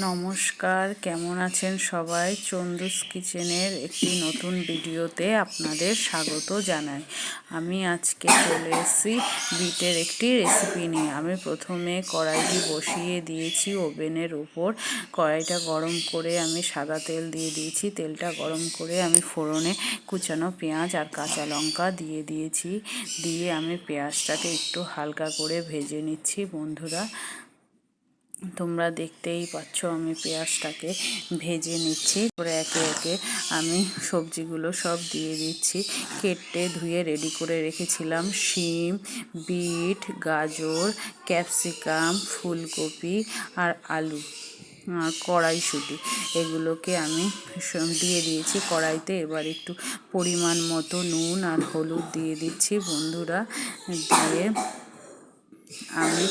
নমস্কার, কেমন আছেন সবাই? চন্দুস কিচেনের একটি নতুন ভিডিওতে আপনাদের স্বাগত জানাই। আমি আজকে চলে এসেছি বিটের একটি রেসিপি নিয়ে। আমি প্রথমে কড়াইটি বসিয়ে দিয়েছি ওভেনের উপর। কড়াইটা গরম করে আমি সাদা তেল দিয়ে দিয়েছি। তেলটা গরম করে আমি ফোড়নে কুচানো পেঁয়াজ আর কাঁচা লঙ্কা দিয়ে দিয়েছি। দিয়ে আমি পেঁয়াজটাকে একটু হালকা করে ভেজে নিচ্ছি। বন্ধুরা, তোমরা দেখতেই পাচ্ছ আমি পেঁয়াজটাকে ভেজে নিচ্ছি। পরে একে একে আমি সবজিগুলো সব দিয়ে দিচ্ছি। কেটে ধুয়ে রেডি করে রেখেছিলাম শিম, বিট, গাজর, ক্যাপসিকাম, ফুলকপি আর আলু, কড়াইশুঁটি, এগুলোকে আমি দিয়ে দিয়েছি কড়াইতে। এবার একটু পরিমাণ মতো নুন আর হলুদ দিয়ে দিচ্ছি। বন্ধুরা, দিয়ে আমি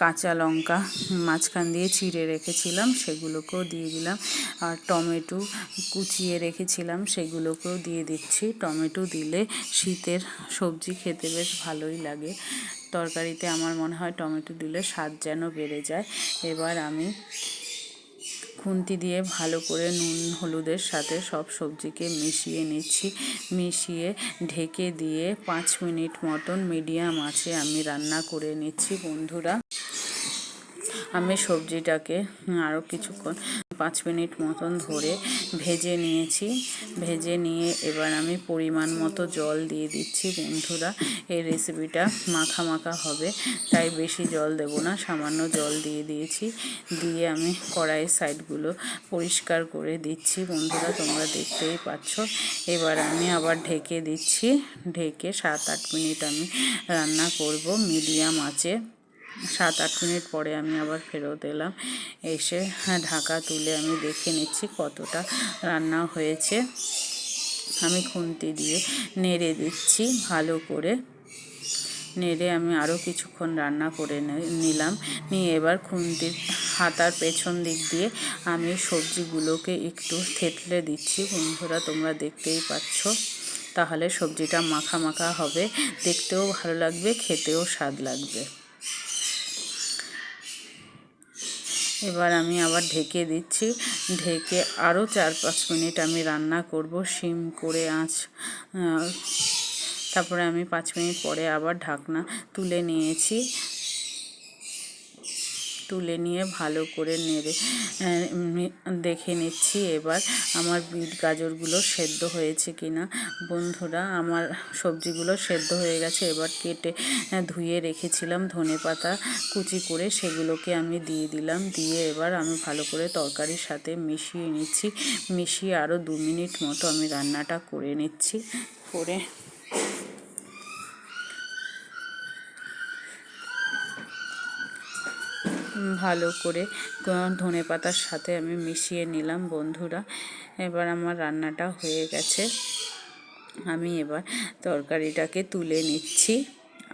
কাঁচা লঙ্কা মাঝখান দিয়ে চিড়ে রেখেছিলাম, সেগুলোকেও দিয়ে দিলাম। আর টমেটো কুচিয়ে রেখেছিলাম, সেগুলোকেও দিয়ে দিচ্ছি। টমেটো দিলে শীতের সবজি খেতে বেশ ভালোই লাগে। তরকারিতে আমার মনে হয় টমেটো দিলে স্বাদ যেন বেড়ে যায়। এবার আমি খুন্তি দিয়ে ভালো করে নুন হলুদের সাথে সব সবজিকে মিশিয়ে নিচ্ছি। মিশিয়ে ঢেকে দিয়ে 5 মিনিট মতন মিডিয়াম আঁচে আমি রান্না করে নিচ্ছি। বন্ধুরা, আমি সবজিটাকে আরও কিছুক্ষণ 5 মিনিট মতন ধরে ভেজে নিয়েছি। ভেজে নিয়ে এবার আমি পরিমাণ মতো জল দিয়ে দিচ্ছি। বন্ধুরা, এই রেসিপিটা মাখা মাখা হবে, তাই বেশি জল দেব না, সামান্য জল দিয়ে দিয়েছি। দিয়ে আমি কড়াইয়ের সাইডগুলো পরিষ্কার করে দিচ্ছি। বন্ধুরা, তোমরা দেখতেই পাচ্ছ। এবার আমি আবার ঢেকে দিচ্ছি। ঢেকে 7-8 মিনিট আমি রান্না করব মিডিয়াম আঁচে। 7-8 মিনিট পরে আমি আবার ফেরত এলাম। এসে ঢাকা তুলে আমি দেখে নিচ্ছি কতটা রান্না হয়েছে। আমি খুন্তি দিয়ে নেড়ে দিচ্ছি ভালো করে। নেড়ে আমি আরও কিছুক্ষণ রান্না করে নিলাম। নিয়ে এবার খুন্তির হাতার পেছন দিক দিয়ে আমি সবজিগুলোকে একটু থেতলে দিচ্ছি। বন্ধুরা, তোমরা দেখতেই পাচ্ছ। তাহলে সবজিটা মাখা মাখা হবে, দেখতেও ভালো লাগবে, খেতেও স্বাদ লাগবে। এবার আমি আবার ঢেকে দিচ্ছি। ঢেকে আরও 4-5 মিনিট আমি রান্না করব সিম করে আঁচ। তারপরে আমি 5 মিনিট পরে আবার ঢাকনা তুলে নিয়েছি। তুলে নিয়ে ভালো করে নেড়ে দেখে নিচ্ছি এবার আমার বিট গাজরগুলো সেদ্ধ হয়েছে কিনা। বন্ধুরা, আমার সবজিগুলো সেদ্ধ হয়ে গেছে। এবার কেটে ধুয়ে রেখেছিলাম ধনেপাতা কুচি করে, সেগুলোকে আমি দিয়ে দিলাম। দিয়ে এবার আমি ভালো করে তরকারির সাথে মিশিয়ে নিচ্ছি। মিশিয়ে আরও 2 মিনিট মতো আমি রান্নাটা করে নিচ্ছি। করে ভালো করে ধনেপাতার সাথে আমি মিশিয়ে নিলাম। বন্ধুরা, এবার আমার রান্নাটা হয়ে গেছে। আমি এবার তরকারিটাকে তুলে নিচ্ছি।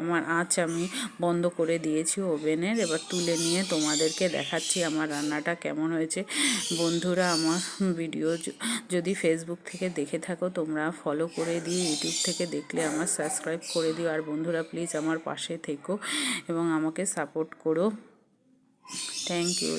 আমার আঁচ আমি বন্ধ করে দিয়েছি ওভেনের। এবার তুলে নিয়ে তোমাদেরকে দেখাচ্ছি আমার রান্নাটা কেমন হয়েছে। বন্ধুরা, আমার ভিডিও যদি ফেসবুক থেকে দেখে থাকো তোমরা ফলো করে দিও, ইউটিউব থেকে দেখলে আমার সাবস্ক্রাইব করে দিও। আর বন্ধুরা, প্লিজ আমার পাশে থেকো এবং আমাকে সাপোর্ট করো। Thank you.